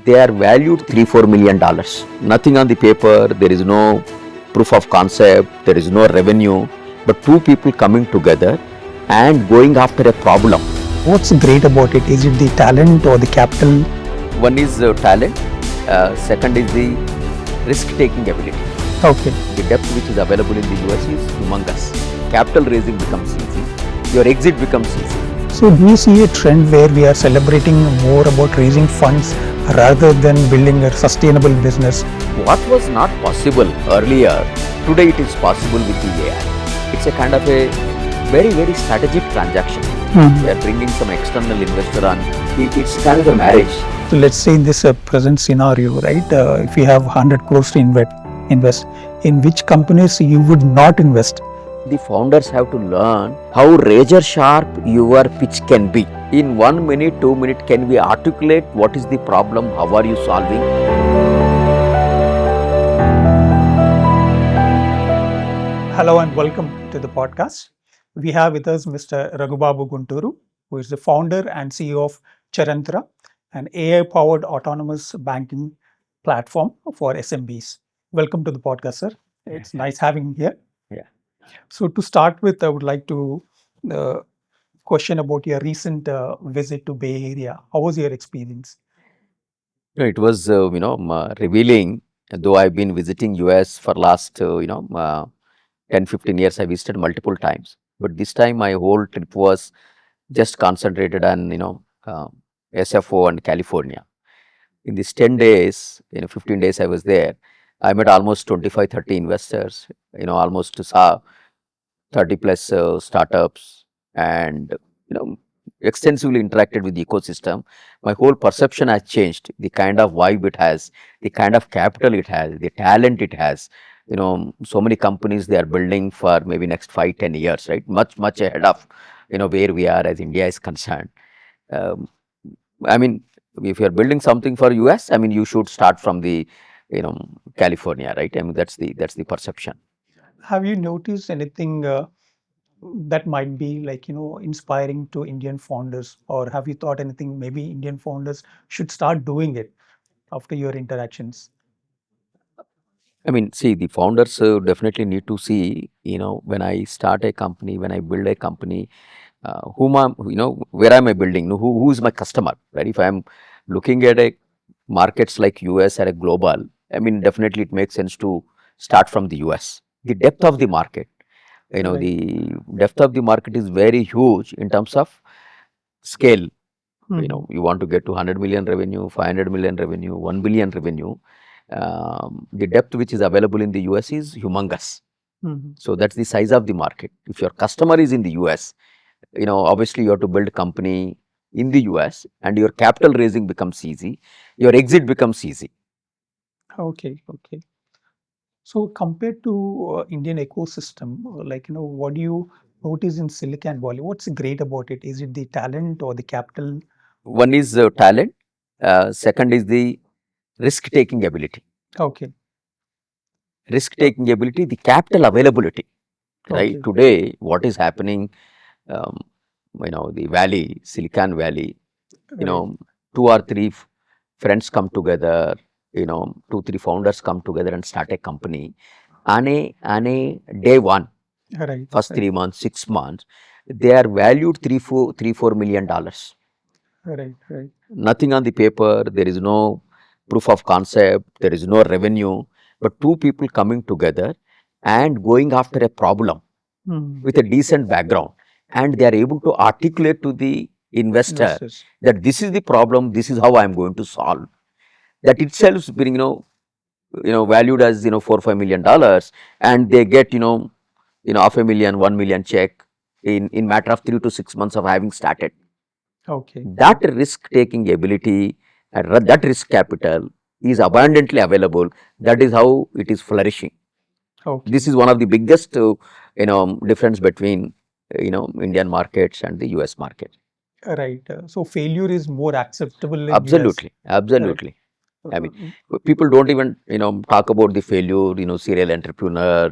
They are valued $3-4 million. Nothing on the paper, there is no proof of concept, there is no revenue, but two people coming together and going after a problem. What's great about it? Is it the talent or the capital? One is talent, second is the risk-taking ability. Okay. The depth which is available in the US is humongous. Capital raising becomes easy, your exit becomes easy. So do you see a trend where we are celebrating more about raising funds rather than building a sustainable business? What was not possible earlier, today it is possible with the AI. It's a kind of a very strategic transaction. We are bringing some external investor on. It's kind of a marriage. So let's say in this present scenario, right? If you have 100 crores to invest, in which companies you would not invest? The founders have to learn how razor sharp your pitch can be. In 1 minute, 2 minutes, can we articulate what is the problem, how are you solving? Hello and welcome to the podcast. We have with us Mr. Raghu Babu Gunturu, who is the founder and CEO of Charantra, an AI-powered autonomous banking platform for SMBs. Welcome to the podcast, sir. It's nice having you here. Yeah. So to start with, I would like to question about your recent visit to Bay Area. How was your experience? It was, revealing. Though I've been visiting US for last, 10-15 years, I visited multiple times. But this time, my whole trip was just concentrated on, SFO and California. In these 10 days, 15 days I was there, I met almost 25-30 investors, almost saw 30 plus startups and, extensively interacted with the ecosystem. My whole perception has changed. The kind of vibe it has, the kind of capital it has, the talent it has. So many companies they are building for maybe next 5-10 years, right? Much ahead of, where we are as India is concerned. I mean, if you are building something for US, I mean, you should start from the, California, right? I mean, that's the perception. Have you noticed anything that might be like, inspiring to Indian founders? Or have you thought anything maybe Indian founders should start doing it after your interactions? I mean, see, the founders definitely need to see, when I start a company, when I build a company, whom I'm, where am I building? Who is my customer, right? If I'm looking at a markets like US or a global, I mean, definitely it makes sense to start from the US. The depth of the market, Right. the depth of the market is very huge in terms of scale. You want to get to 100 million revenue, 500 million revenue, 1 billion revenue. The depth which is available in the US is humongous. So that's the size of the market. If your customer is in the US, obviously you have to build a company in the US and your capital raising becomes easy, your exit becomes easy. Okay. So compared to Indian ecosystem, what do you notice in Silicon Valley? What's great about it? Is it the talent or the capital? One is talent, second is the risk-taking ability. Okay. Risk-taking ability, the capital availability, right? Okay. Today, what is happening, the valley, Silicon Valley, Right. 2 or 3 friends come together, 2-3 founders come together and start a company. On a day one, Right. first 3 months, 6 months, they are valued $3-4 million. Right. Nothing on the paper, there is no proof of concept, there is no revenue, but two people coming together and going after a problem with a decent background, and they are able to articulate to the investor Investors. that this is the problem, this is how I am going to solve. That itself is being, valued as, $4-5 million, and they get, $500,000, 1 million check in matter of 3 to 6 months of having started. Okay. That risk-taking ability and that risk capital is abundantly available. That is how it is flourishing. Okay. This is one of the biggest, difference between, Indian markets and the US market. Right. So failure is more acceptable in US. Absolutely. I mean, people don't even, talk about the failure, serial entrepreneur,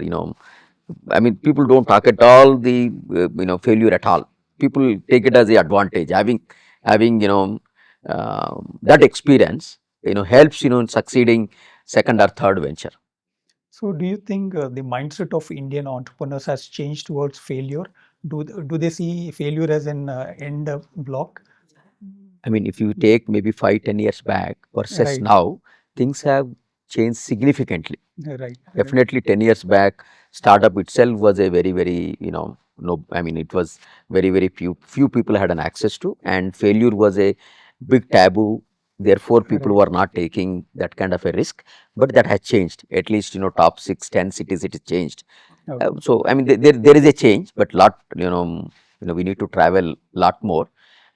I mean, people don't talk at all the, failure at all. People take it as the advantage. Having, that experience, helps in succeeding second or third venture. So, do you think the mindset of Indian entrepreneurs has changed towards failure? Do they see failure as an end block? I mean, if you take maybe 5, 10 years back versus Right, now, things have changed significantly. right, right, Definitely 10 years back, startup itself was a very, very, no, I mean, it was very, very few people had an access to, and failure was a big taboo. Therefore, people right. were not taking that kind of a risk, but that has changed. At least, top 6, 10 cities, it has changed. Okay, So, I mean, there is a change, but lot, we need to travel lot more,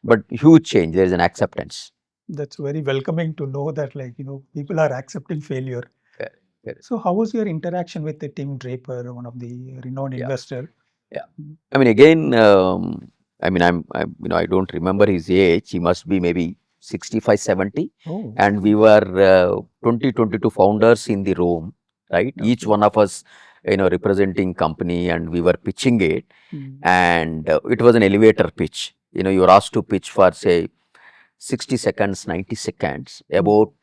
but huge change. There is an acceptance. that's very welcoming to know that, like, people are accepting failure. Correct, correct. So, how was your interaction with the Tim Draper, one of the renowned Yeah, investor? yeah. Mm. I mean, again, I mean, I don't remember his age. He must be maybe 65, 70. Oh, And we were 20, 22 founders in the room, right? Each okay. one of us, representing company, and we were pitching it. Mm. And it was an elevator pitch. You were asked to pitch for, say, 60 seconds, 90 seconds Mm. about,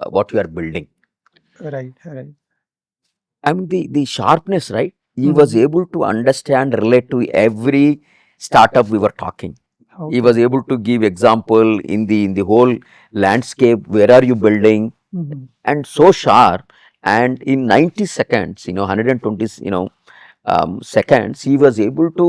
what you are building. Right, right. I mean, the sharpness, right? He was Mhm. able to understand, relate to every startup we were talking. He Okay. was able to give example in the whole landscape. Where are you building? Mhm. And so sharp. And in 90 seconds, 120, seconds, he was able to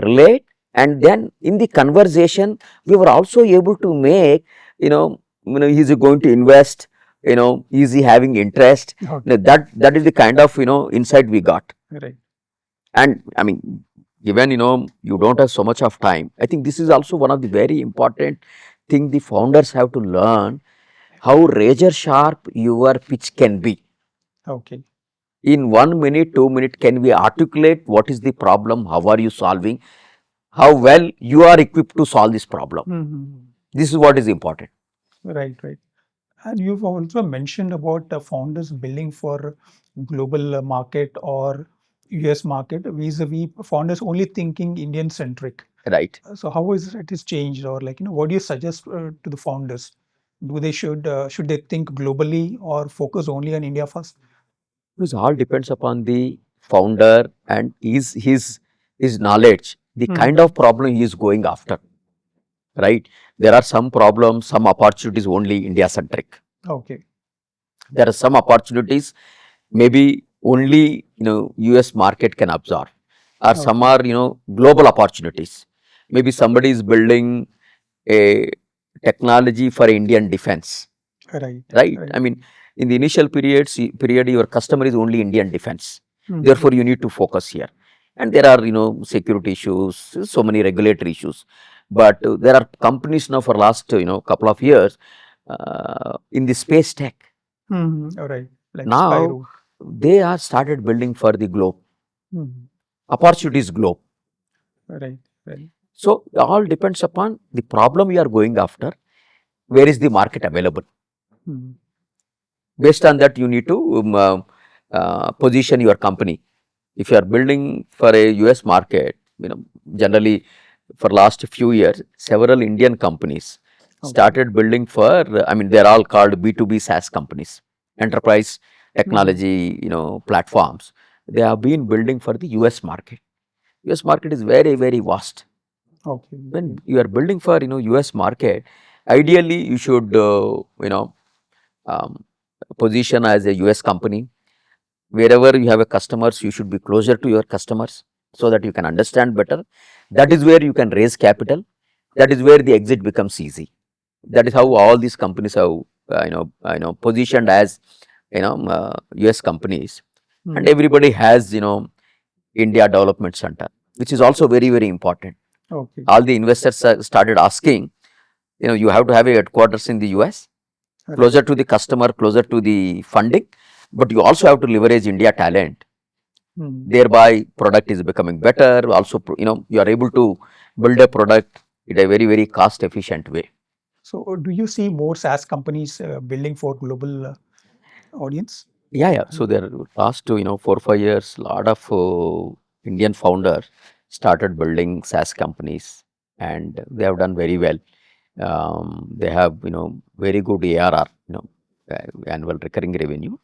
relate. And then in the conversation, we were also able to make, is he going to invest? Is he having interest? Okay. That is the kind of insight we got. Right. And I mean, given you don't have so much of time, I think this is also one of the very important thing the founders have to learn, how razor sharp your pitch can be. Okay. In 1 minute, 2 minutes, can we articulate what is the problem, how are you solving, how well you are equipped to solve this problem. Mhm. This is what is important. Right, right. And you've also mentioned about founders building for global market or US market vis-a-vis founders only thinking Indian centric. Right. So how is it is changed, or like, what do you suggest to the founders? Do they should they think globally or focus only on India first? It all depends upon the founder and his knowledge, the kind Mhm. of problem he is going after. Right? There are some problems, some opportunities only India centric. Okay. There are some opportunities maybe only US market can absorb, or some Okay. are global opportunities. Maybe somebody is building a technology for Indian defense, Right. right? Right. I mean, in the initial period, your customer is only Indian defense. Mhm. Therefore, you need to focus here. And there are security issues, so many regulatory issues. But there are companies now for last couple of years in the space tech. Mhm. All right. Like Now Spyro. they are started building for the globe. Mhm. Opportunities globe. Right. Right. So all depends upon the problem you are going after. Where is the market available? Mhm. Based on that, you need to position your company. If you are building for a US market, generally for last few years, several Indian companies Okay. started building for, I mean, they're all called B2B SaaS companies, enterprise Mhm. technology, platforms. They have been building for the US market. US market is very, very vast. Okay. When Okay. you are building for, US market, ideally you should, um, position as a US company. Wherever you have a customers, you should be closer to your customers so that you can understand better. That is where you can raise capital. That is where the exit becomes easy. That is how all these companies have, positioned as, US companies. And Mhm. everybody has, India Development Center, which is also very, very important. Okay. All the investors started asking, you have to have a headquarters in the US, Right. closer to the customer, closer to the funding, but you also have to leverage India talent. Mhm. Thereby, product is becoming better. Also, you are able to build a product in a very, very cost efficient way. So, do you see more SaaS companies building for global audience? Yeah, yeah. So there last 4, 5 years, lot of Indian founders started building SaaS companies, and they have done very well. They have very good ARR, annual recurring revenue.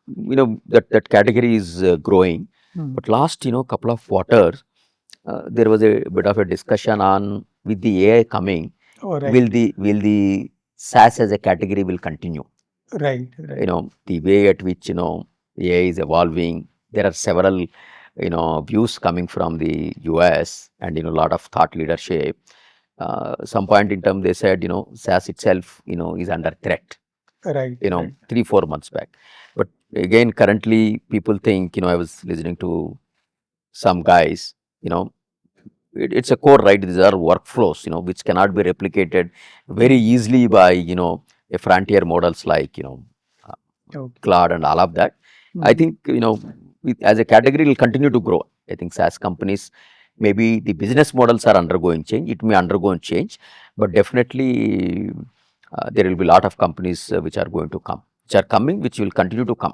That category is growing. Mm. But last couple of quarters, there was a bit of a discussion on, with the AI coming, Oh, right, will the SaaS as a category will continue. right, right, The way at which AI is evolving. There are several views coming from the US, and a lot of thought leadership. Some point in time they said SaaS itself is under threat, right, right. 3 4 months back. But again, currently people think, I was listening to some guys, it's a core, right? These are workflows, which cannot be replicated very Mm. easily by a frontier models like uh, Okay. cloud and all of that. I Mm. think as a category will continue to grow. I think SaaS companies, maybe the business models are undergoing change. It may undergo change, but definitely there will be a lot of companies which are going to come, which are coming, which will continue to come.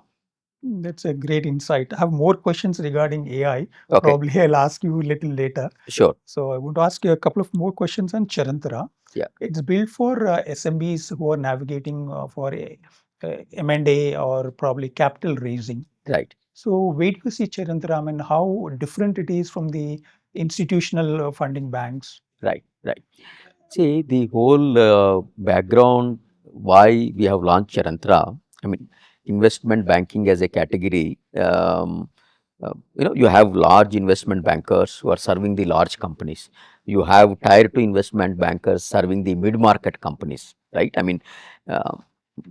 That's a great insight. I have more questions regarding AI. Okay, Probably I'll ask you a little later. sure. So I want to ask you a couple of more questions on Charantra. Yeah, It's built for SMBs who are navigating for M&A or probably capital raising. right, So where do you see Charantra? I mean, how different it is from the institutional funding banks? right, right. See, the whole background why we have launched Charantra, I mean, investment banking as a category, you have large investment bankers who are serving the large companies. You have tier 2 investment bankers serving the mid-market companies, right? I mean, uh,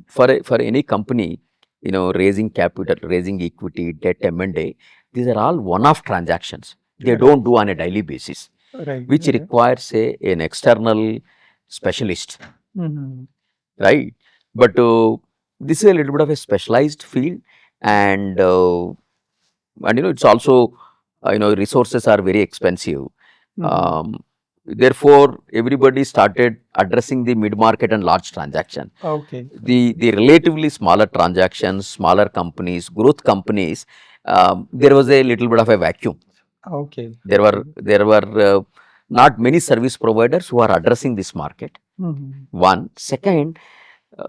for any company, raising capital, raising equity, debt, M&A, these are all one-off transactions. They Right, don't do on a daily basis, right, which right. requires an external specialist, Mhm. right? But this is a little bit of a specialized field, and it's also resources are very expensive. Mhm. Um, Therefore, everybody started addressing the mid market and large transaction. Okay, The relatively smaller transactions, smaller companies, growth companies, there was a little bit of a vacuum. okay, There were okay. not many service providers who are addressing this market. Mhm. One, second,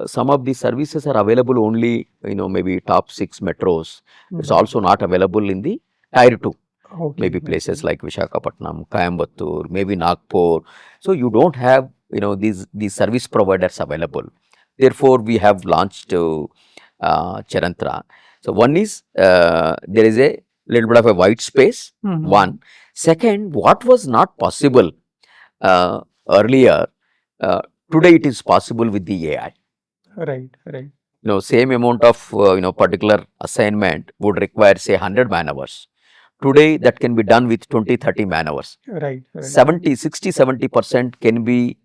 some of these services are available only maybe top 6 metros. It's Mhm. also not available in the tier 2, Okay, maybe places okay. like Visakhapatnam, Coimbatore, maybe Nagpur. So you don't have these service providers available. Therefore, we have launched Charantra. So one is there is a little bit of a white space. Mhm. One, second, what was not possible uh, earlier, uh, today it is possible with the AI. Right, right, Same amount of particular assignment would require say 100 man hours. Today that can be done with 20 30 man hours. right, right. 70 60 70% can be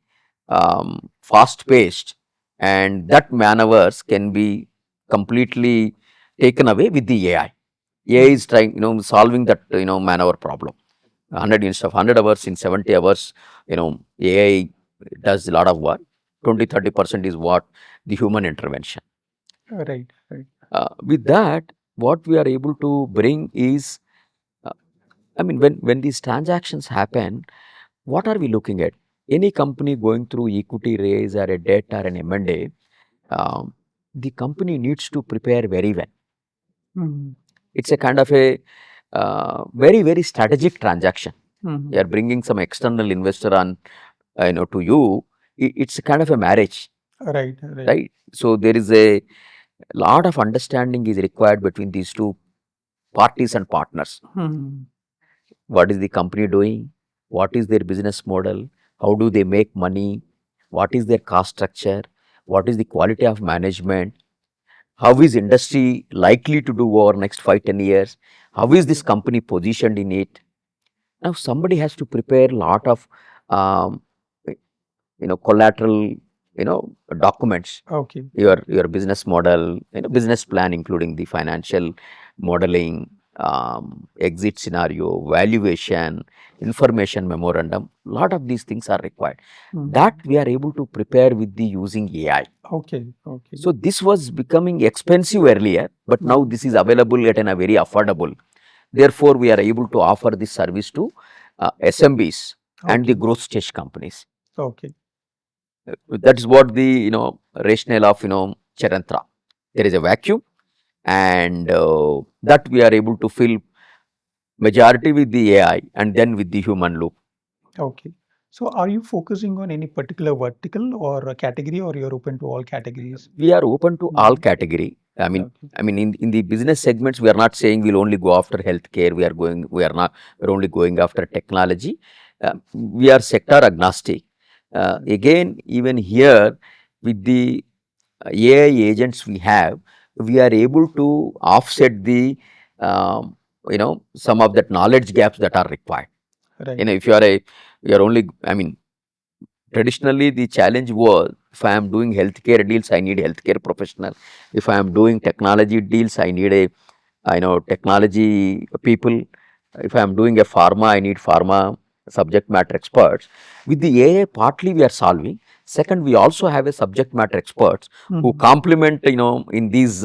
fast paced, and that man hours can be completely taken away with the AI. AI Mm. is trying solving that man hour problem. 100 instead of 100 hours in 70 hours, AI does a lot of work. 20 30% is what the human intervention. Right, right. With that, what we are able to bring is, uh, I mean, when these transactions happen, what are we looking at? Any company going through equity raise or a debt or an M&A, the company needs to prepare very well. Mhm. It's a kind of a very, very strategic transaction. You are Mhm. bringing some external investor on, to you. It's a kind of a marriage, Right, right. right? So there is a lot of understanding is required between these two parties and partners. Mhm. What is the company doing? What is their business model? How do they make money? What is their cost structure? What is the quality of management? How is industry likely to do over next 5 10 years? How is this company positioned in it? Now somebody has to prepare a lot of um, collateral, documents, Okay, okay. your business model, business plan, including the financial modeling, exit scenario, valuation, information memorandum. Lot of these things are required. That Mhm. we are able to prepare with the using AI. Okay, okay. So this was becoming expensive earlier, but now Mhm. this is available at a very affordable. Therefore, we are able to offer this service to SMBs and the Okay, growth stage companies. okay. That is what the rationale of Charantra. There is a vacuum, and that we are able to fill majority with the AI and then with the human loop. Okay. So are you focusing on any particular vertical or a category, or you're open to all categories? We are open to all Mm. category. Okay. In the business segments, we are not saying we'll only go after healthcare. We are not, we're only going after technology. We are sector agnostic. Again, even here with the AI agents we are able to offset the, some of that knowledge gaps that are required. Right. If you are you are only, traditionally, the challenge was if I am doing healthcare deals, I need healthcare professional. If I am doing technology deals, I need a technology people. If I am doing a pharma, I need pharma subject matter experts. With the AI, partly we are solving. Second, we also have a subject matter experts who Mhm. complement in these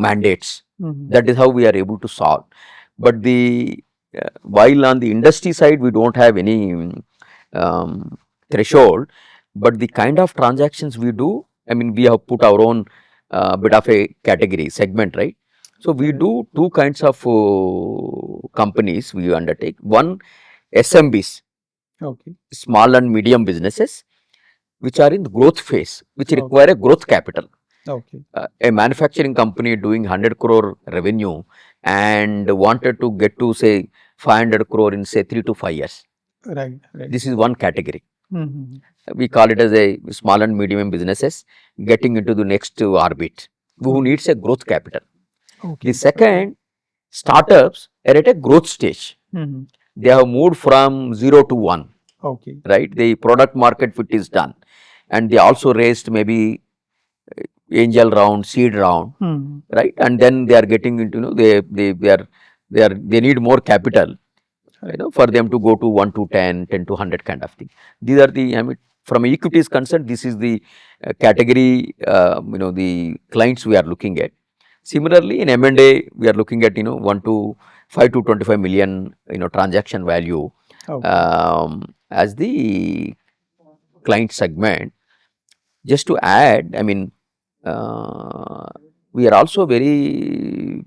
mandates. Mhm. That is how we are able to solve. But the while on the industry side, we don't have any threshold, but the kind of transactions we do, we have put our own bit of a category segment, right? So we Right. do two kinds of companies we undertake. One, SMBs, Okay. small and medium businesses, which are in the growth phase, which Okay. require a growth capital. Okay. A manufacturing company doing 100 crore revenue and wanted to get to say 500 crore in say 3 to 5 years. Right. Right. This is one category. Mhm. We call it as a small and medium businesses getting into the next orbit, who Mhm. needs a growth capital. The Okay. second, startups are at a growth stage. Mhm. They have moved from 0 to 1, Okay. right? The product market fit is done, and they also raised maybe angel round, seed round, Mhm. right? And then they are getting into, they need more capital, Right. for them to go to 1 to 10, 10 to 100 kind of thing. These are the, from equity is concerned, this is the category, the clients we are looking at. Similarly, in M&A, we are looking at, 1 to 5 to 25 million, transaction value Okay. as the client segment. Just to add, uh, we are also very,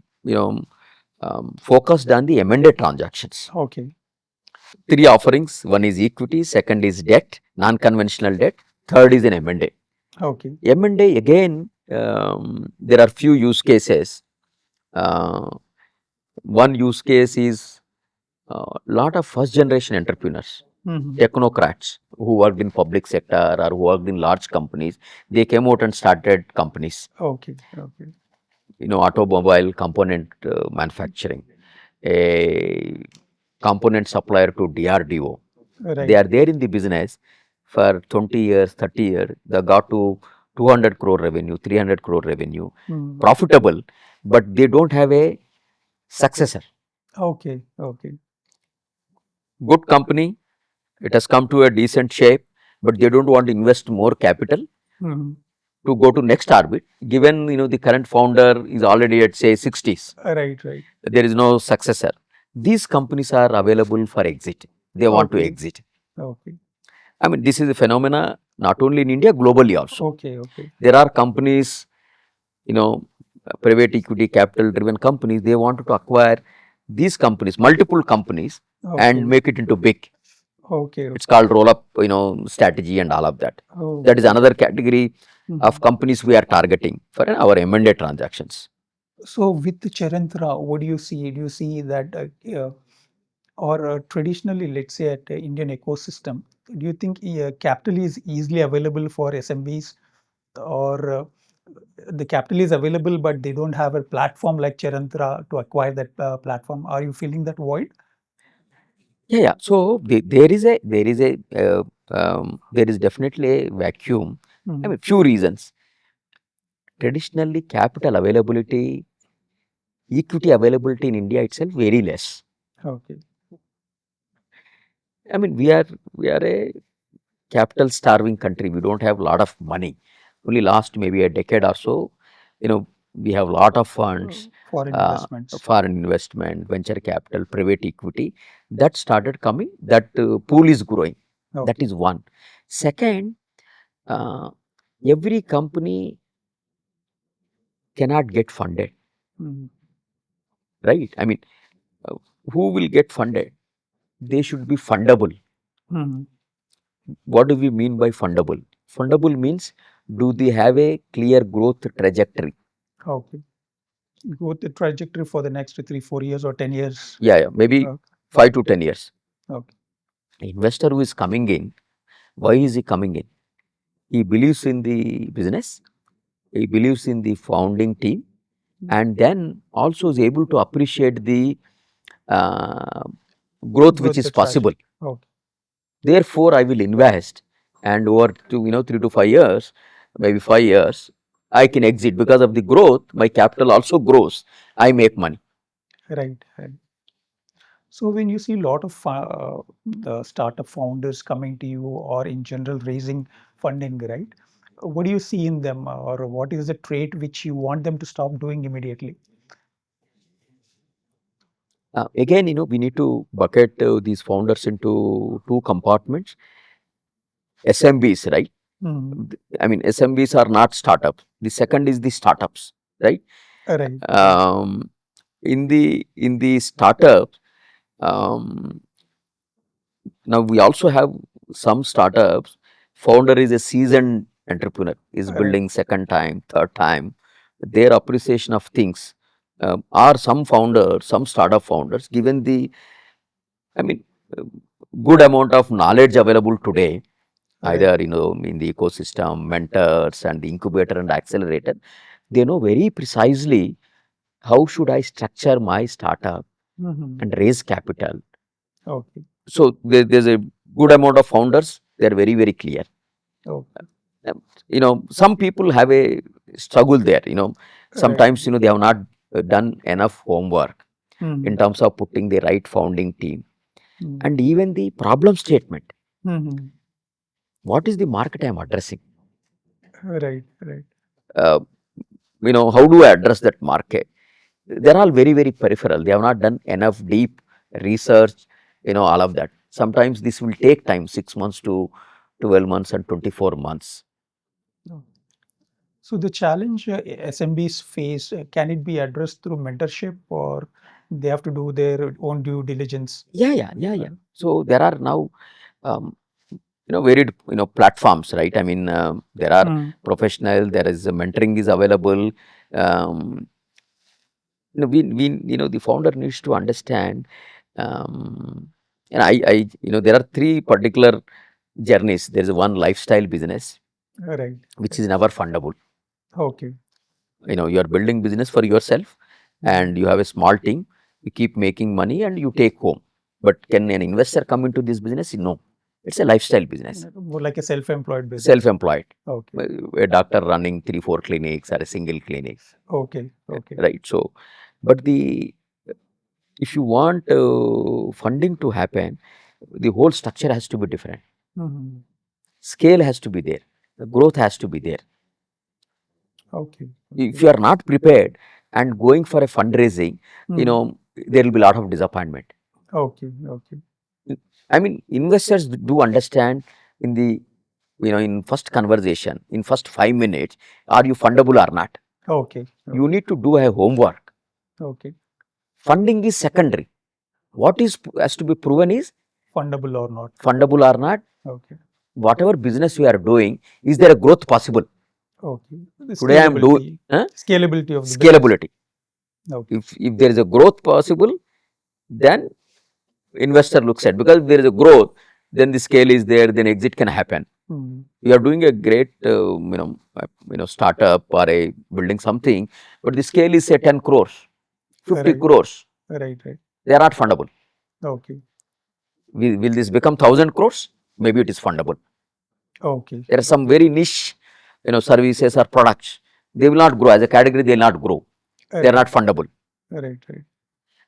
focused on the M&A transactions. Okay. Three offerings: one is equity, second is debt, non-conventional debt, third is an M&A. Okay. M&A again, there are few use cases. Uh, One use case is lot of first generation entrepreneurs, Mhm. technocrats who worked in public sector or who worked in large companies. They came out and started companies, Okay. Okay. automobile component manufacturing, a component supplier to DRDO. They Right. are there in the business for 20 years, 30 years. They got to 200 crore revenue, 300 crore revenue, Mhm. profitable, but they don't have a successor. Okay. Okay. Good company, it has come to a decent shape, but they don't want to invest more capital Mhm. to go to next orbit. Given the current founder is already at say 60s, Right. Right. there is no successor. These companies are available for exit. They want to Okay. exit. Okay. This is a phenomena not only in India, globally also. Okay. Okay. There are companies, you know, private equity capital driven companies, they want to acquire these companies, multiple companies, and Okay. make it into big. Okay. It's Okay. called roll up, strategy and all of that. Oh. That is another category of Mhm. companies we are targeting for our M&A transactions. So with the Charantra, what do you see? Do you see that, or traditionally, let's say at Indian ecosystem, do you think capital is easily available for SMBs, or the capital is available but they don't have a platform like Charantra to acquire that platform? Are you feeling that void? Yeah, yeah. So there is definitely a vacuum. Mhm. Few reasons. Traditionally, capital availability, equity availability in India itself very less. Okay. We are a capital starving country. We don't have a lot of money. Only last maybe a decade or so, we have a lot of funds, Foreign uh, investments. foreign investment, venture capital, private equity that started coming. That pool is growing. That Okay. is one. Second, Uh, every company cannot get funded, Mm. right? I mean, uh, who will get funded? They should be fundable. Mm. What do we mean by fundable? Fundable means, do they have a clear growth trajectory? Okay. Growth trajectory for the next 3, 4 years or 10 years. Yeah, maybe Okay. 5 to 10 years. Okay. Investor who is coming in, why is he coming in? He believes in the business, he believes in the founding team, and then also is able to appreciate the uh, growth which Growth is strategy. possible. Okay. Therefore, I will invest, and over to 3 to 5 years, maybe 5 years, I can exit because of the growth. My capital also grows. I make money. Right. Right. So when you see a lot of the startup founders coming to you or in general raising funding, right? What do you see in them, or what is the trait which you want them to stop doing immediately? Again, we need to bucket these founders into two compartments. SMBs, right? Mm. I mean, SMBs are not startups. The second is the startups, right? Right. Right. Um, in the startups, um, now we also have some startups. Founder is a seasoned entrepreneur, is Right. building second time, third time. Their appreciation of things are some founders, some startup founders, given the, I mean, uh, good amount of knowledge available today, Right. either in the ecosystem, mentors, and the incubator and accelerator. They know very precisely how should I structure my startup Mhm. and raise capital. Okay. So there's a good amount of founders. They're very, very clear. Okay. Some people have a struggle there. Right. Sometimes they have not done enough homework in Mhm. terms of putting the right founding team Mhm. and even the problem statement. Mhm. What is the market I'm addressing? Right. Right. Uh, how do I address that market? They're all very, very peripheral. They have not done enough deep research. All of that. Sometimes this will take time, 6 months to 12 months and 24 months. No. So the challenge SMBs face, can it be addressed through mentorship, or they have to do their own due diligence? Yeah. So there are now um, varied platforms, right? I mean, there are Mm. professional. There is mentoring is available. Um, the founder needs to understand. And there are three particular journeys. There is one lifestyle business Right. which Right. is never fundable. Okay. You are building business for yourself, and you have a small team. You keep making money and you take home. But can an investor come into this business? No, it's a lifestyle business. More like a self-employed business. Self-employed, Okay. a doctor running 3 4 clinics or a single clinic, Okay. Okay. right? So, but if you want funding to happen, the whole structure has to be different. Mhm. Scale has to be there. The growth has to be there. Okay. If Okay. you are not prepared and going for a fundraising, Mm. there will be a lot of disappointment. Okay. Okay. I mean, investors do understand in the, in first conversation, in first 5 minutes, are you fundable or not? Okay. You Okay. need to do a homework. Okay. Funding is secondary. What is has to be proven is Fundable or not? fundable or not. Okay. Whatever business you are doing, is there a growth possible? Okay. The Today I am doing scalability. Scalability of the business. scalability. Okay. If there is a growth possible, then investor looks at, because if there is a growth, then the scale is there, then exit can happen. Mm. You are doing a great startup or a building something, but the scale is say 10 crores, 50 Right. crores. Right. Right. They are not fundable. Okay. Will this become 1000 crores? Maybe it is fundable. Okay. There are some very niche services or products. They will not grow as a category. They will not grow. They are Right. not fundable. Right. Right.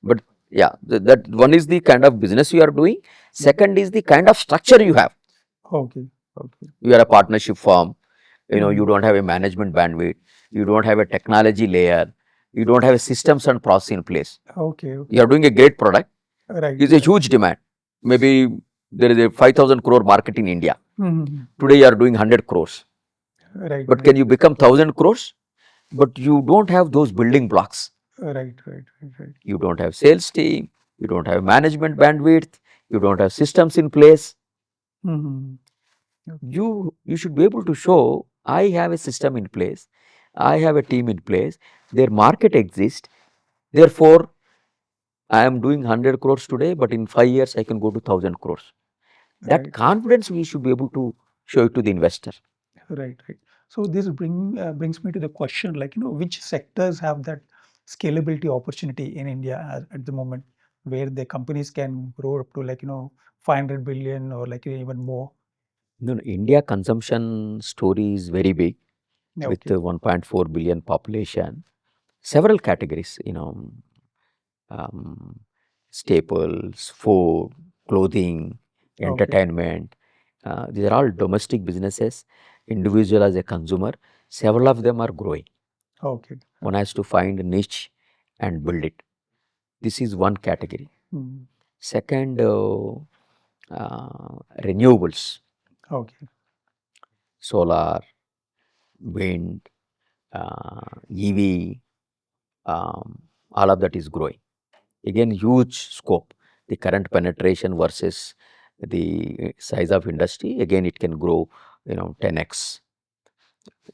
But yeah, that one is the kind of business you are doing. Second is the kind of structure you have. Okay. Okay. You are a partnership firm. You Mm. don't have a management bandwidth. You don't have a technology layer. You don't have a systems and process in place. Okay. You Okay. are doing a great product. Right. It's a huge demand. Maybe There is a 5,000 crore market in India. Mhm. Today you are doing 100 crores. Right, But can you become 1,000 crores? But you don't have those building blocks. right. You don't have sales team, you don't have management bandwidth, you don't have systems in place. Mhm. You should be able to show, I have a system in place, I have a team in place, their market exists, therefore I am doing 100 crores today, but in 5 years I can go to 1,000 crores. That Right, confidence we should be able to show it to the investor. right. So this brings me to the question, like, which sectors have that scalability opportunity in India at the moment, where the companies can grow up to, like, 500 billion or like even more. No, no, India consumption story is very big Yeah, with okay, the 1.4 billion population. Several categories, um, staples, food, clothing, okay, entertainment. These are all domestic businesses. Individual as a consumer, several of them are growing. okay, One has to find a niche and build it. This is one category. mm, Second, renewables, okay, solar, wind, EV, all of that is growing. Again, huge scope. The current penetration versus the size of industry, again, it can grow, 10x.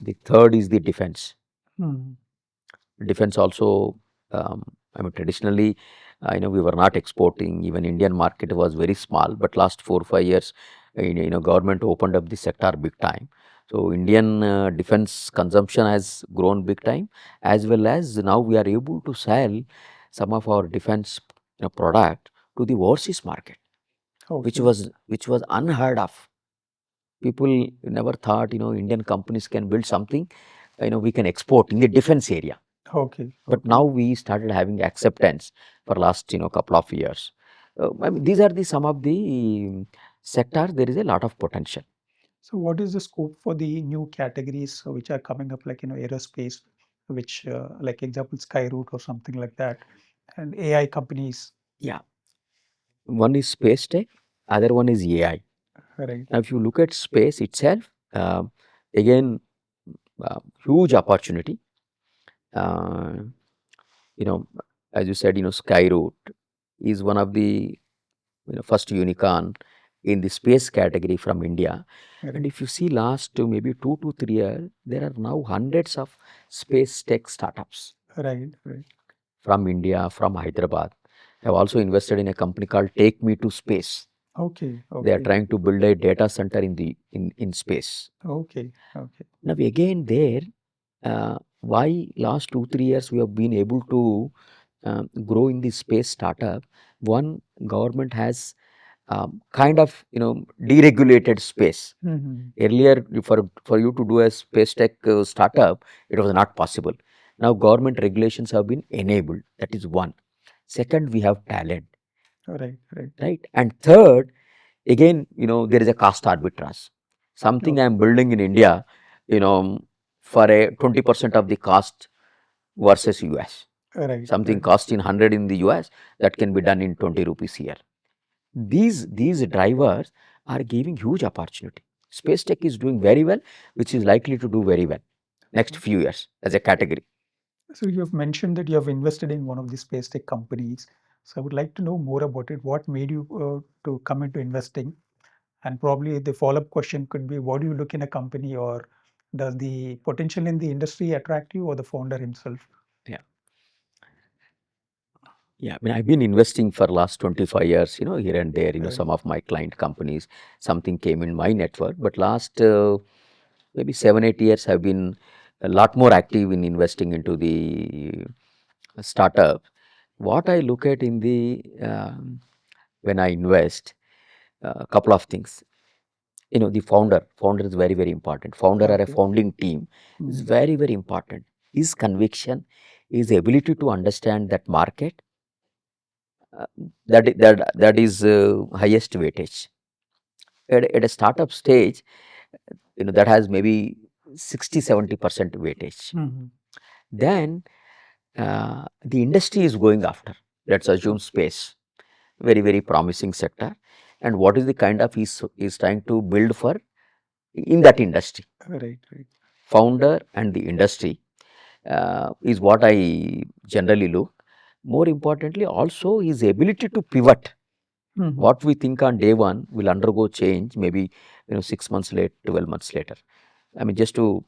The third is the defense. mm, Defense also, traditionally, we were not exporting. Even Indian market was very small, but last 4 5 years, government opened up the sector big time. So Indian defense consumption has grown big time, as well as now we are able to sell some of our defense, product to the overseas market, which okay, was unheard of. People never thought, Indian companies can build something, we can export in the defense area. okay, But okay. now we started having acceptance for last, couple of years. These are the some of the sectors. There is a lot of potential. So what is the scope for the new categories which are coming up, like, aerospace, which, like example, Skyroot or something like that, and AI companies, Yeah, one is space tech, other one is AI. right? Now, if you look at space itself, again, huge opportunity. Uh, you know, as you said, Skyroot is one of the, first unicorn in the space category from India. And Right, if you see last maybe 2 to 3 years, there are now hundreds of space tech startups right. from India, from Hyderabad. Have also invested in a company called Take Me to Space. Okay, They are okay, trying to build a data center in space. okay. Now again there, why last 2 3 years we have been able to grow in the space startup. One, government has kind of deregulated space. Mhm. Earlier, for you to do a space tech startup, it was not possible. Now government regulations have been enabled. That is one. Second, we have talent, Right. right? And third, again, there is a cost arbitrage. Something I Okay, am building in India, you know, for a 20% of the cost versus US. Something right. cost in 100 in the US, that can be done in 20 rupees here. These drivers are giving huge opportunity. Space tech is doing very well, which is likely to do very well next few years as a category. So you have mentioned that you have invested in one of the space tech companies. So I would like to know more about it. What made you to come into investing? And probably the follow-up question could be, what do you look in a company, or does the potential in the industry attract you, or the founder himself? Yeah, yeah. I've been investing for last 25 years. Here and there. Right, Some of my client companies, something came in my network. But last maybe 7 8 years, have been a lot more active in investing into the startup. What I look at in the when I invest, a couple of things. The founder is very very important. Founder or a okay. founding team is Mhm. very very important. His conviction, his ability to understand that market, uh, that is highest weightage at a startup stage. That has maybe 60 70% weightage. Mhm. Then the industry is going after, let's assume Okay. space, very very promising sector. and what is the kind of he's trying to build for in that industry. Right, right. Founder and the industry is what I generally look. More importantly, also his ability to pivot. Mhm. What we think on day one will undergo change maybe 6 months later, 12 months later. I mean, just to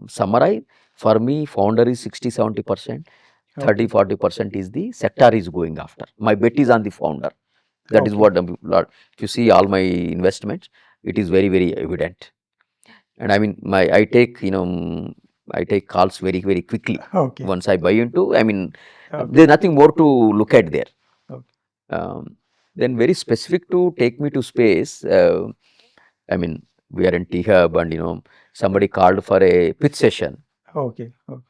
summarize, for me, founder is 60-70%, 30 Okay. 40% is the sector is going after. My bet is on the founder. That is Okay. what if you see all my investments, it is very evident. And I mean, I take calls very quickly. Okay. Once I buy into, I mean, Okay. there's nothing more to look at there. Okay. Um, then very specific to take me to space. I mean, we are in T Hub, and somebody called for a pitch session. Okay. Okay.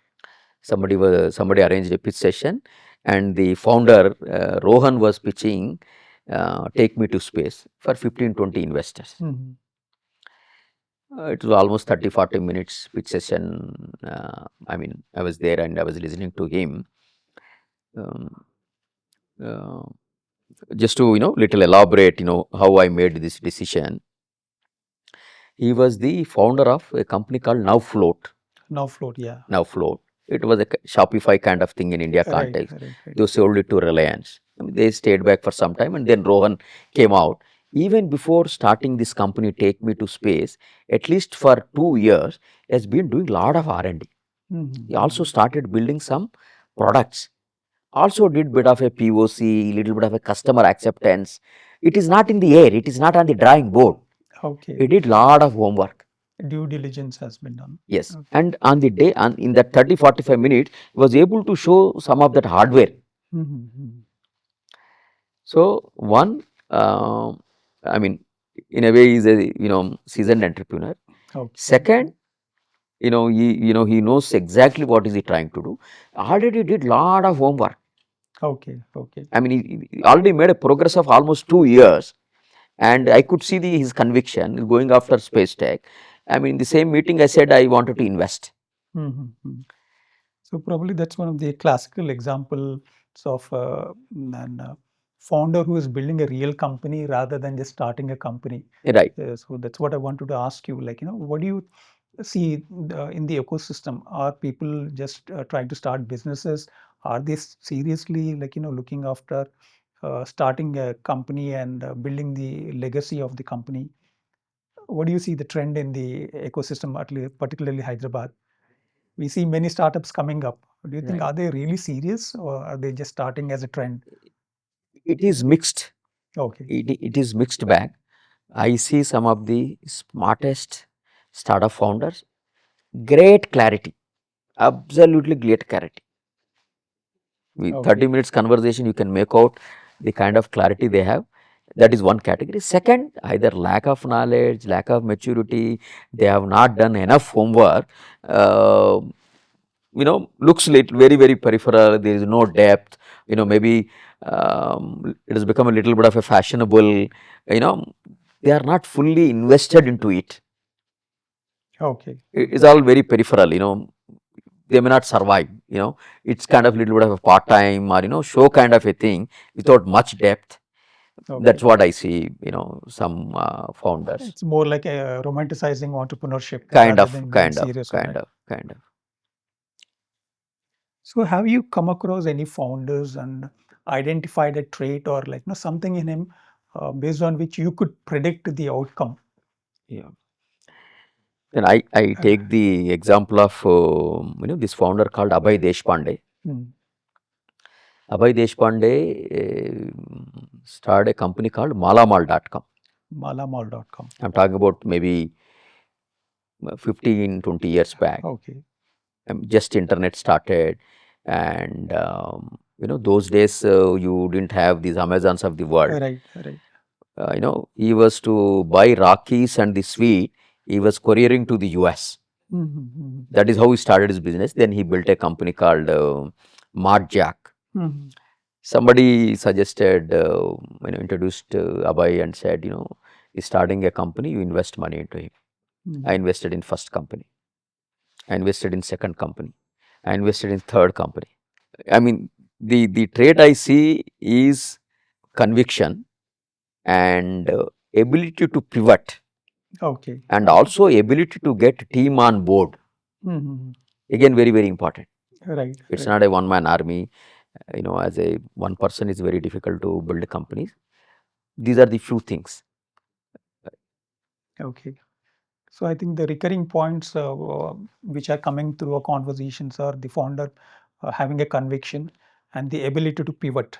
Somebody arranged a pitch session, and the founder Rohan was pitching take me to space for 15-20 investors. Mhm. It was almost 30-40 minutes pitch session. I mean, I was there and I was listening to him. Um, uh, just to little elaborate, how I made this decision. He was the founder of a company called Now Float. Now float. Yeah. Now Float. It was a Shopify kind of thing in India Right. context. Right. Right. They sold it to Reliance. I mean, they stayed back for some time, and then Rohan came out. Even before starting this company, Take Me to Space, at least for 2 years, has been doing a lot of R&D. He also Mhm. started building some products. Also did bit of a POC, little bit of a customer acceptance. It is not in the air. It is not on the drawing board. Okay. He did lot of homework. Due diligence has been done. Yes, Okay. and on the day, and in that 30-45 minutes, he was able to show some of that hardware. Mhm. So one, I mean, in a way, is a seasoned entrepreneur. Okay. Second, he knows exactly what is he trying to do. Already did lot of homework. Okay. Okay. I mean, he already made a progress of almost 2 years, and I could see his conviction going after space tech. I mean, in the same meeting, I said I wanted to invest. Mhm. So probably that's one of the classical examples of an founder who is building a real company rather than just starting a company. Right. So that's what I wanted to ask you. Like, what do you see in the ecosystem? Are people just trying to start businesses? Are they seriously like looking after starting a company and building the legacy of the company? What do you see the trend in the ecosystem, particularly Hyderabad? We see many startups coming up. Do you think Right. are they really serious or are they just starting as a trend? It is mixed. Okay. It is mixed bag. I see some of the smartest startup founders, great clarity, absolutely great clarity. With 30 Okay. minutes conversation, you can make out the kind of clarity they have. That is one category. Second, either lack of knowledge, lack of maturity, they have not done enough homework. Uh, looks very peripheral. There is no depth. Maybe it has become a little bit of a fashionable. They are not fully invested into it. Okay. It's all very peripheral. They may not survive. It's kind of little bit of a part time or show kind of a thing without much depth. Okay. That's what I see. Some founders. It's more like a romanticizing entrepreneurship Kind rather of, than being kind of, serious on kind it. of, kind of. So have you come across any founders and identified a trait or like something in him based on which you could predict the outcome? Yeah. Then I Uh, take the example of this founder called Abhay Deshpande. hmm, Abhay Deshpande started a company called Malamal.com. Malamal.com. I'm talking about maybe 15-20 years back. Okay. Just internet started, and those days you didn't have these Amazons of the world. Right. Right. He was to buy Rockies and the sweet. He was couriering to the US. Mm-hmm. That is how he started his business. Then he built a company called Mart Jack. Mm-hmm. Somebody suggested, introduced Abhay and said, he's starting a company, you invest money into him. I invested in first company. I invested in second company. I invested in third company. I mean, the trait I see is conviction, and ability to pivot, Okay. and Okay. also ability to get team on board. Mhm. Again, very, very important. Right. It's Right. not a one-man army. As a one person is very difficult to build companies. These are the few things. Okay. So I think the recurring points which are coming through our conversations are the founder having a conviction and the ability to pivot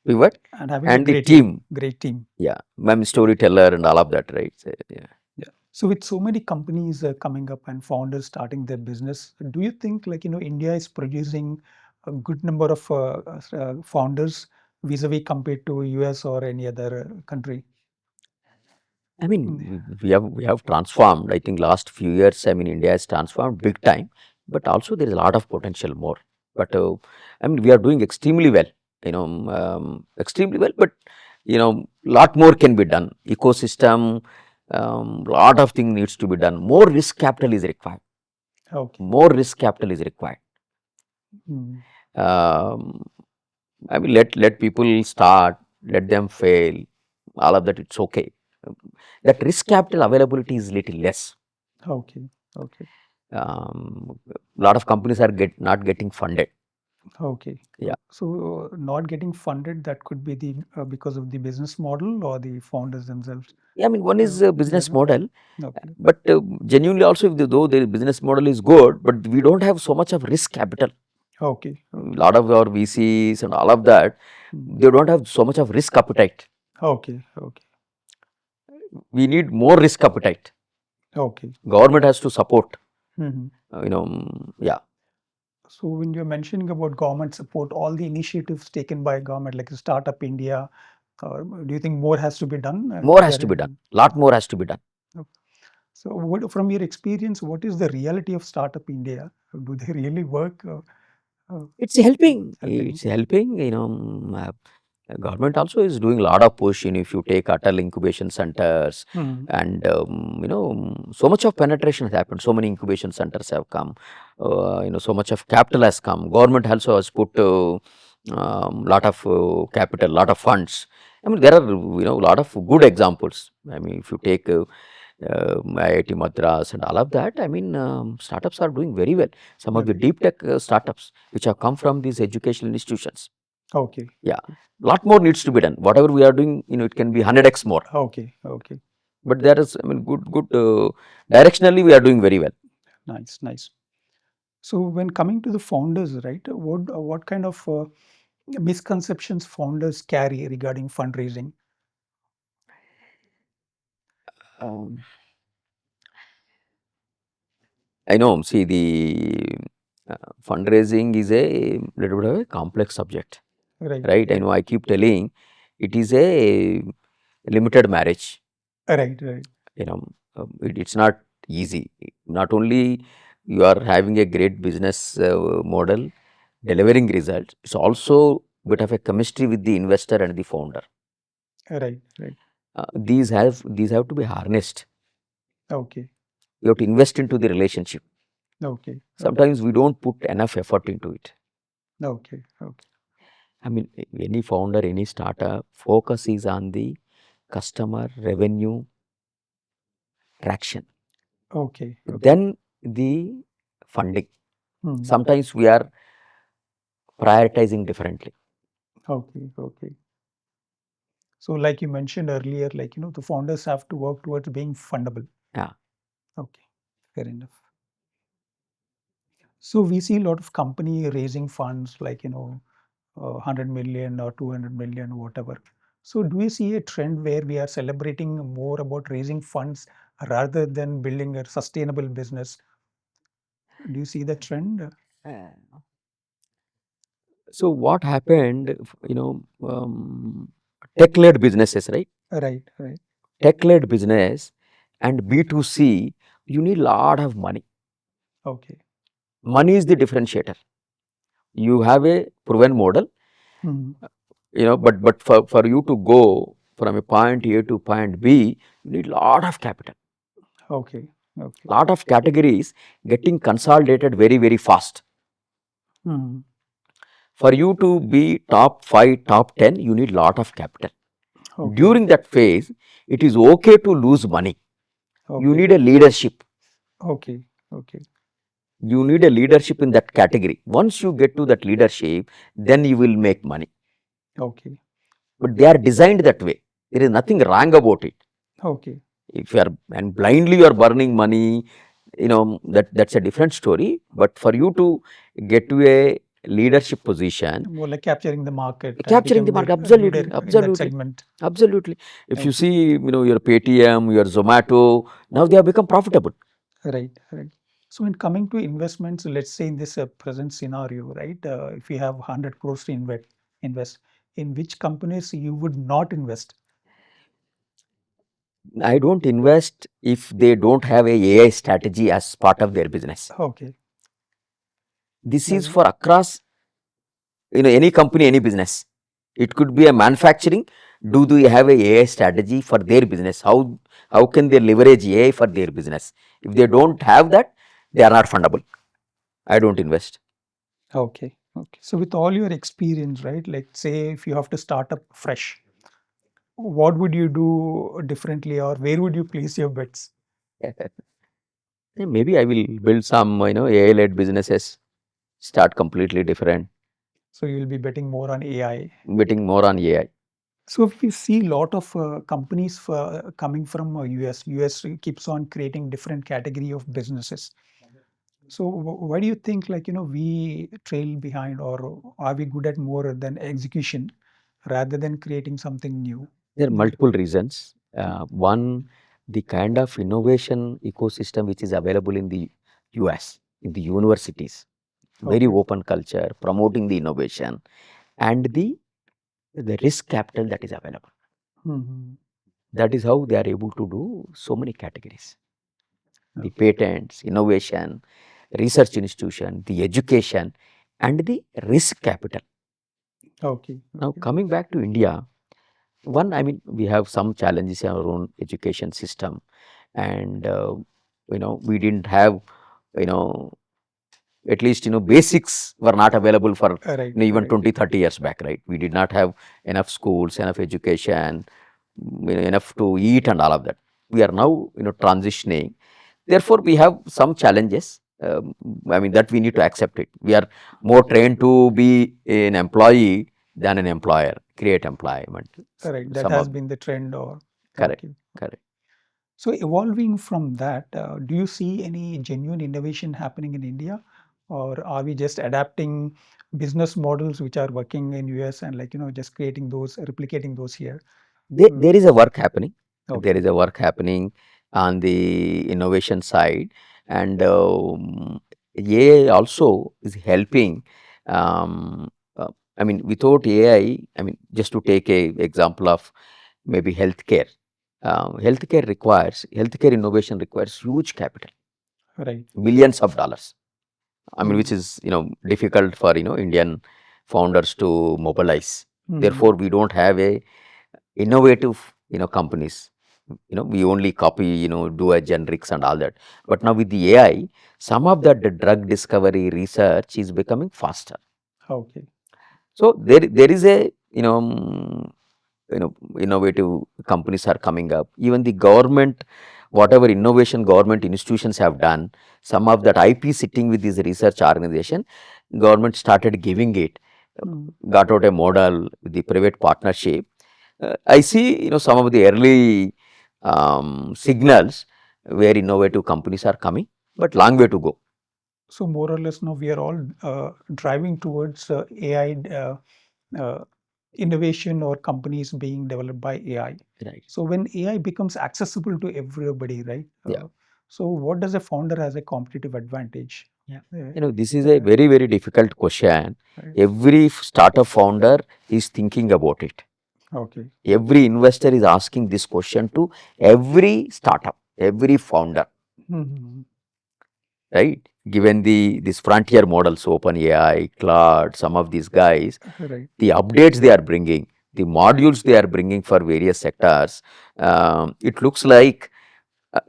Pivot and having a and the great team, team. great team. Yeah, I'm storyteller and all of that, right? So, yeah. Yeah. So with so many companies coming up and founders starting their business, do you think India is producing a good number of founders vis-a-vis compared to US or any other country? I mean, Mm. we have transformed. I think last few years, I mean, India has transformed big time, but also there is a lot of potential more. But I mean, we are doing extremely well. Extremely well. But lot more can be done. Ecosystem, lot of things needs to be done. More risk capital is required. Okay. More risk capital is required. Mm. Um, I mean, let people start, let them fail. All of that, it's okay. That risk capital availability is little less. Okay. Okay. Lot of companies are not getting funded. Okay. Yeah. So not getting funded, that could be the because of the business model or the founders themselves. Yeah, I mean, one is Uh, a that business model, okay. but genuinely also, if though the business model is good, but we don't have so much of risk capital. Okay. A Okay. lot of our VCs and all of that, Mm. they don't have so much of risk appetite. Okay. Okay. We need more risk appetite. Okay. Government has to support. Mhm. Yeah. So when you're mentioning about government support, all the initiatives taken by government, like the Startup India, do you think more has to be done? More has to be done. Lot more has to be done. Okay. So what, from your experience, what is the reality of Startup India? Do they really work? It's helping. Helping? It's helping. Government also is doing a lot of push. If you take Atal incubation centers, Hmm. and so much of penetration has happened. So many incubation centers have come. So much of capital has come. Government also has put lot of capital, lot of funds. I mean, there are a lot of good examples. I mean, if you take IIT Madras and all of that, I mean, startups are doing very well. Some of the Okay. deep tech startups which have come from these educational institutions. Okay. Yeah, lot more needs to be done. Whatever we are doing, it can be 100x more. Okay. Okay. But there is, I mean, good. Directionally, we are doing very well. Nice. Nice. So when coming to the founders, right, what kind of misconceptions founders carry regarding fundraising? Um, I know. See, the fundraising is a little bit of a complex subject, Right. right? I Right. know. I keep telling it is a limited marriage. Right. Right. It's not easy. Not only you are having a great business model, delivering results, it's also bit of a chemistry with the investor and the founder. Right. Right. These have to be harnessed. Okay. You have to invest into the relationship. Okay. Okay. Sometimes we don't put enough effort into it. Okay. Okay. I mean, any founder, any startup, focus is on the customer revenue traction. Okay. Okay. Then the funding. Hmm. Sometimes we are prioritizing differently. Okay. Okay. So like you mentioned earlier, the founders have to work towards being fundable. Yeah. Okay. Fair enough. So we see a lot of company raising funds like, 100 million or 200 million, whatever. So do you see a trend where we are celebrating more about raising funds rather than building a sustainable business? Do you see the trend? Uh, So what happened, tech-led businesses, right? Right, right. Tech-led business and B2C, you need lot of money. Okay. Money is the differentiator. You have a proven model, Hmm. but for you to go from a point A to point B, you need lot of capital. Okay. Okay. Lot of categories getting consolidated very, very fast. Hmm. For you to be top 5, top 10, you need lot of capital. Okay. During that phase, it is okay to lose money. You Okay. need a leadership. Okay. Okay. You need a leadership in that category. Once you get to that leadership, then you will make money. Okay. But they are designed that way. There is nothing wrong about it. Okay. If you are and blindly you are burning money, that's a different story. But for you to get to a leadership position, More like capturing the market and capturing the become market, the leader absolutely, in that absolutely, segment. absolutely. If you Okay. see, your Paytm, your Zomato, now they have become profitable. Right. Right. So in coming to investments, let's say in this present scenario, right? If you have 100 crores to invest, in which companies you would not invest? I don't invest if they don't have a AI strategy as part of their business. Okay. This is That's for across, any company, any business. It could be a manufacturing. Do they have a AI strategy for their business? How can they leverage AI for their business? If they don't have that, they are not fundable. I don't invest. okay. Okay. So with all your experience, right? Like say if you have to start up fresh, what would you do differently or where would you place your bets? Maybe I will build some, AI-led businesses. Start completely different, So you'll be betting more on AI. betting more on AI. So if we see a lot of companies coming from US keeps on creating different category of businesses. So why do you think like we trail behind or are we good at more than execution rather than creating something new? There are Yeah. multiple reasons. One, the kind of innovation ecosystem which is available in the US, in the universities, very Okay. open culture, promoting the innovation, and the risk capital that is available. Mhm. That is how they are able to do so many categories. The Okay. patents, innovation, research institution, the education, and the risk capital. Okay. Now, Okay. coming back to India, one, I mean, we have some challenges in our own education system, and we didn't have, you know, at least, basics were not available for, Right. even Right. 20, 30 years back, right? We did not have enough schools, enough education, enough to eat and all of that. We are now, transitioning. Therefore, we have some challenges. I mean, that we need to accept it. We are more trained to be an employee than an employer, create employment. Right. That Some has of, been the trend or correct, okay. correct. So evolving from that, do you see any genuine innovation happening in India, or are we just adapting business models which are working in US and like just creating those, replicating those here? Mm. There is a work happening. There Okay. is a work happening on the innovation side, and AI also is helping. Um, uh, I mean, without AI, I mean, just to take a example of maybe healthcare. Healthcare innovation requires huge capital, Right. millions of dollars. I mean, which Mm. is, difficult for, Indian founders to mobilize. Mhm. Therefore, we don't have a innovative, companies. We only copy, do a generics and all that. But now with the AI, some of that the drug discovery research is becoming faster. Okay. So there is a, innovative companies are coming up. Even the government, whatever innovation government institutions have done, some of that IP sitting with this research organization, government started giving it, Mm. got out a model with the private partnership. I see, some of the early signals where innovative companies are coming, but long way to go. So more or less now we are all driving towards AI innovation or companies being developed by AI. Right. So when AI becomes accessible to everybody, right? Yeah. So what does a founder has a competitive advantage? Yeah. Uh, This is a uh, very, very difficult question. right. Every startup founder is thinking about it. Okay. Every investor is asking this question to every startup, every founder, Mhm. right? Given this frontier models, OpenAI, Cloud, some of these guys, Right. the updates they are bringing, the modules they are bringing for various sectors, it looks like,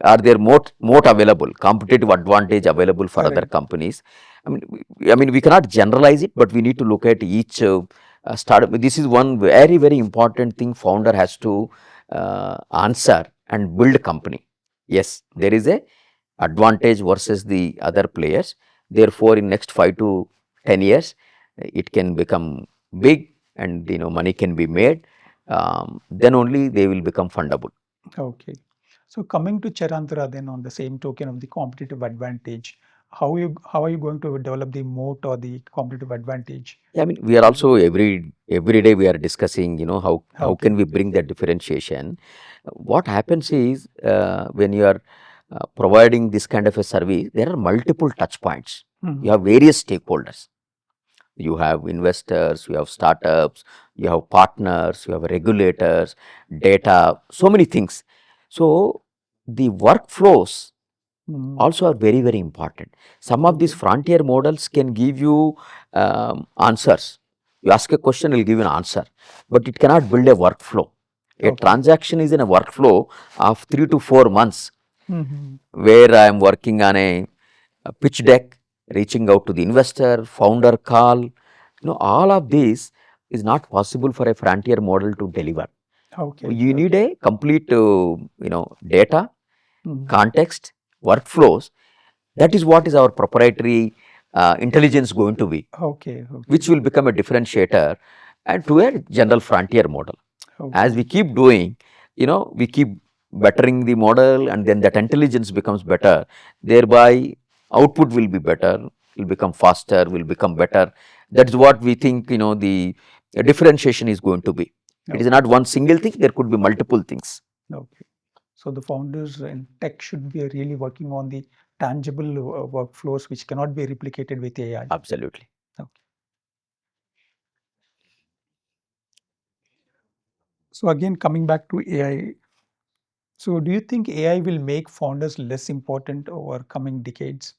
are there more available, competitive advantage available for other Right. companies? I mean, we cannot generalize it, but we need to look at each startup. This is one very very important thing founder has to answer and build company. Yes, there is a advantage versus the other players. Therefore, in next 5 to 10 years, it can become big, and money can be made. Then only they will become fundable. Okay. So coming to Charantra, then on the same token of the competitive advantage, how are you going to develop the moat or the competitive advantage? Yeah, I mean, we are also every day we are discussing, how Okay. can we bring that differentiation. What happens is when you are providing this kind of a service, there are multiple touch points. You have various stakeholders. You have investors, you have startups, you have partners, you have regulators, data, so many things. So the workflows also are very very important. Some of these Okay. frontier models can give you answers. You ask a question, it will give you an answer, but it cannot build a workflow. A Okay. transaction is in a workflow of 3 to 4 months, Mhm. where I am working on a pitch deck, reaching out to the investor, founder call. All of this is not possible for a frontier model to deliver. Okay. You need Okay. a complete, data, Mhm. context, workflows. That is what is our proprietary intelligence going to be, Okay. Okay. which will become a differentiator and to a general frontier model. As Okay. we keep doing, we keep bettering the model, and then that intelligence becomes better. Thereby, output will be better, will become faster, will become better. That is what we think, the differentiation is going to be. It is Okay. not one single thing, there could be multiple things. Okay. So the founders in tech should be really working on the tangible workflows which cannot be replicated with AI. Absolutely. Okay. So again, coming back to AI, so do you think AI will make founders less important over coming decades?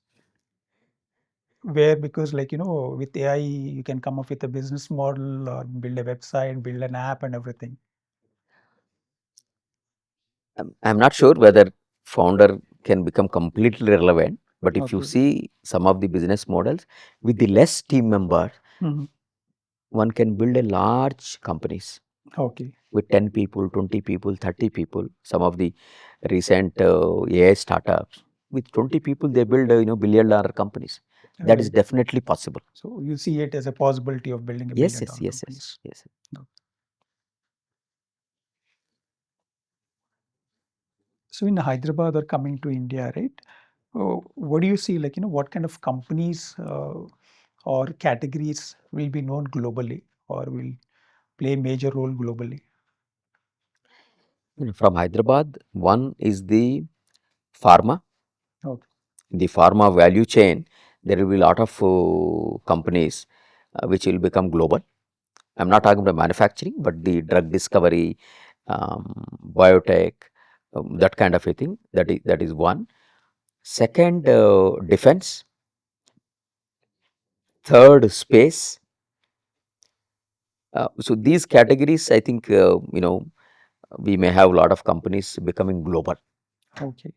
Where because with AI you can come up with a business model or build a website, build an app and everything. I'm not sure whether founder can become completely relevant, but if you Okay. see some of the business models, with the less team members, Mhm. one can build a large companies Okay. with 10 people, 20 people, 30 people. Some of the recent AI startups, with 20 people, they build, billion-dollar companies. That is Right. definitely possible. So you see it as a possibility of building a Yes, billion yes, dollar yes, yes, companies. yes. No. So in Hyderabad or coming to India, right? What do you see? What kind of companies or categories will be known globally or will play a major role globally? From Hyderabad, one is the pharma. Okay. In the pharma value chain, there will be a lot of companies which will become global. I'm not talking about manufacturing, but the drug discovery, biotech, that kind of a thing. That is one. Second, defense. Third, space. So these categories, I think, we may have a lot of companies becoming global. Okay.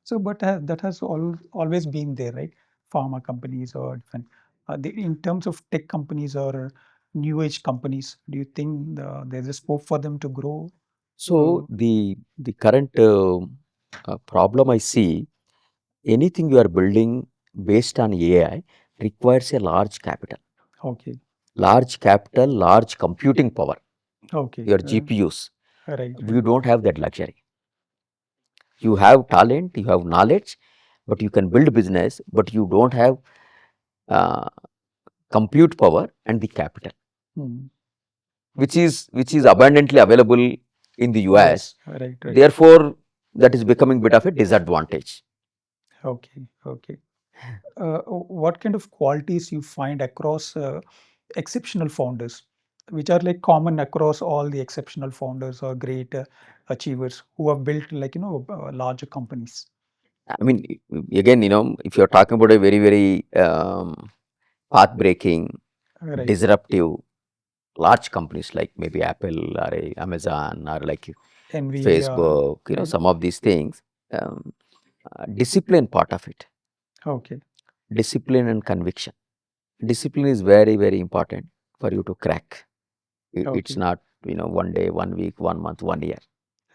So, but that has always been there, right? Pharma companies or different. In terms of tech companies or new age companies, do you think there's a scope for them to grow? So the current problem I see, anything you are building based on AI requires a large capital. Okay, Large capital, large computing power, okay, your GPUs. right, We right. don't have that luxury. You have talent, you have knowledge, but you can build business, but you don't have uh, compute power and the capital, Hmm. which is abundantly available in the US. US, right, right. Therefore, that is becoming bit of a disadvantage. Okay, okay. What kind of qualities you find across exceptional founders, which are like common across all the exceptional founders or great achievers who have built larger companies? I mean, again, if you're talking about a very, very path-breaking, Right. disruptive, large companies like maybe Apple or Amazon or like NVIDIA, Facebook, right? some of these things, um, discipline part of it, Okay. discipline and conviction. Discipline is very, very important for you to crack. It's Okay. not, 1 day, 1 week, 1 month, 1 year.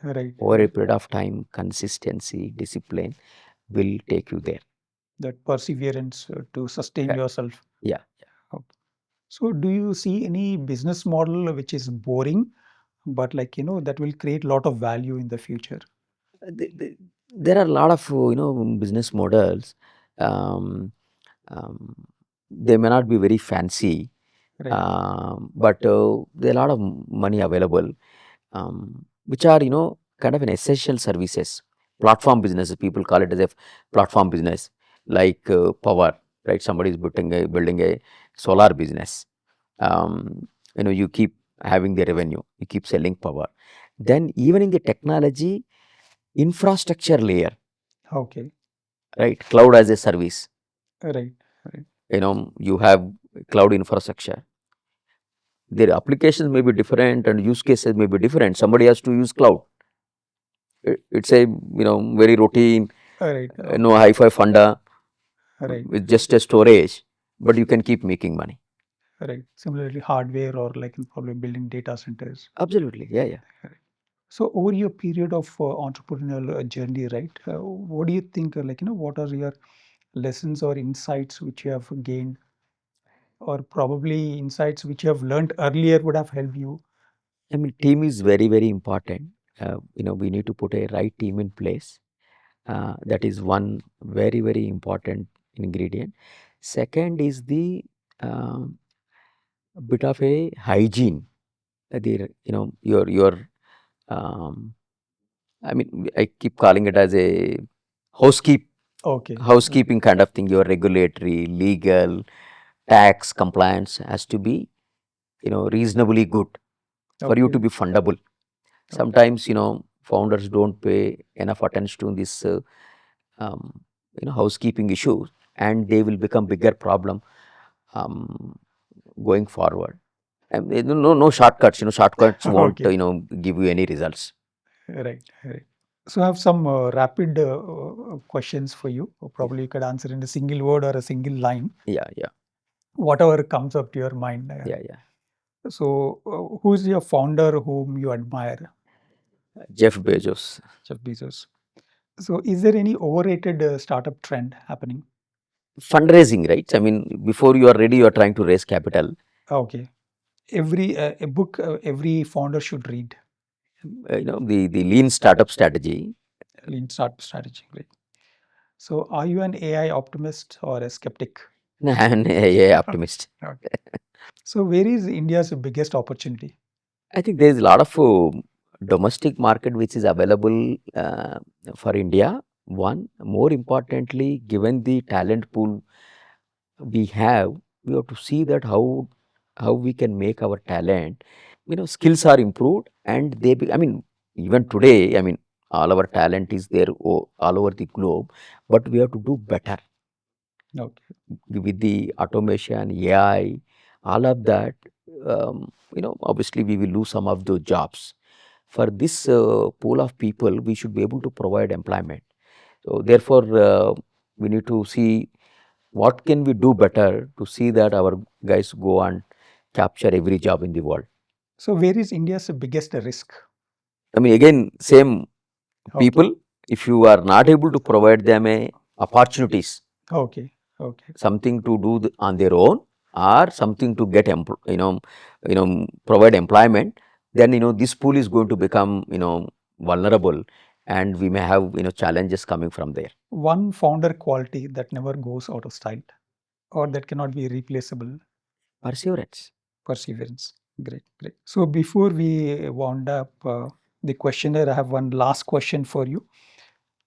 Right. Over a Right. period of time, consistency, discipline will take you there. That perseverance to sustain Correct. yourself. Yeah. Okay. So, do you see any business model which is boring, but that will create a lot of value in the future? There are a lot of business models. Um, um, they may not be very fancy, Right. but there are a lot of money available, which are kind of an essential services. Platform businesses, people call it as a platform business, like power, right? Somebody is building a solar business. You keep having the revenue, you keep selling power. Then even in the technology infrastructure layer, Okay. right? Cloud as a service. Right. Right. You have cloud infrastructure. Their applications may be different and use cases may be different. Somebody has to use cloud. It's a very routine, Right. no hi-fi funda Right. with just a storage, but you can keep making money. Right. Similarly, hardware or probably building data centers. Absolutely, yeah, yeah. Right. So, over your period of entrepreneurial journey, right? What do you think? What are your lessons or insights which you have gained, or probably insights which you have learned earlier would have helped you? I mean, team is very, very important. We need to put a right team in place. That is one very, very important ingredient. Second is the um, bit of a hygiene. Your um, I mean, I keep calling it as a housekeep Okay. housekeeping kind of thing. Your regulatory, legal, tax compliance has to be reasonably good for you Okay. to be fundable. Okay. Sometimes founders don't pay enough attention to this um, housekeeping issues, and they will become bigger problem um, going forward. And no shortcuts. Shortcuts won't Okay. give you any results. Right. Right. So, I have some rapid questions for you. Or Yeah, probably you could answer in a single word or a single line, yeah, yeah, whatever comes up to your mind. yeah, yeah. So, who is your founder whom you admire? Jeff Bezos. Jeff Bezos. So, is there any overrated startup trend happening? Fundraising, right? I mean, before you are ready, you are trying to raise capital. Okay. Every a book every founder should read. The lean startup strategy. Lean startup strategy. Right. So, are you an AI optimist or a skeptic? I'm a optimist. Okay. So, where is India's biggest opportunity? I think there is a lot of domestic market which is available for India. One, more importantly, given the talent pool we have, we have to see that how we can make our talent, skills are improved, and I mean, even today, I mean, all our talent is there all over the globe, but we have to do better Okay. with the automation, AI, all of that. Obviously, we will lose some of those jobs. For this pool of people, we should be able to provide employment. So, therefore, we need to see what can we do better to see that our guys go and capture every job in the world. So, where is India's biggest risk? I mean, again, same Okay. people, if you are not able to provide them a opportunities, Okay. Okay. something to do on their own, or something to get provide employment, then this pool is going to become vulnerable, and we may have challenges coming from there. One founder quality that never goes out of style or that cannot be replaceable. Perseverance. Perseverance. Great. Great. So, before we wound up the questionnaire, I have one last question for you.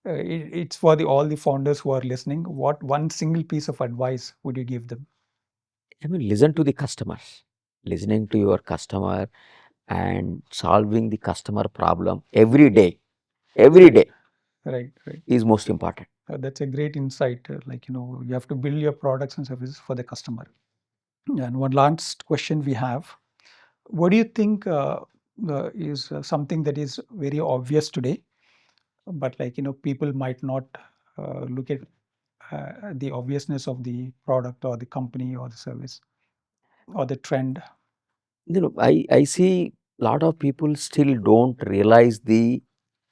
It's for all the founders who are listening. What one single piece of advice would you give them? I mean, listen to the customers. Listening to your customer and solving the customer problem every Right. day Right. Right. is most important. That's a great insight. You have to build your products and services for the customer. And one last question we have: what do you think is something that is very obvious today, but people might not look at the obviousness of the product or the company or the service or the trend? I see a lot of people still don't realize the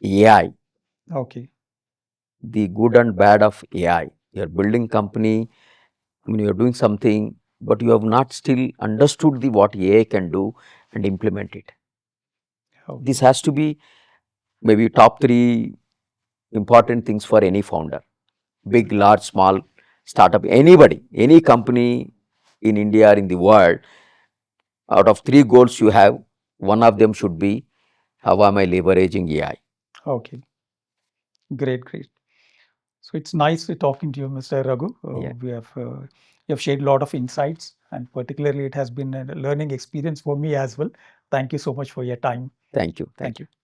AI, Okay. the good and bad of AI. You're building company, you're doing something, but you have not still understood the what AI can do and implement it. This Okay. has to be maybe top three important things for any founder, big, large, small, startup, anybody, any company in India or in the world. Out of three goals you have, one of them should be how am I leveraging AI? Okay. Great. Great. So it's nice talking to you, Mr. Raghu. Yeah, You have shared a lot of insights, and particularly it has been a learning experience for me as well. Thank you so much for your time. thank you, Thank thank you. you.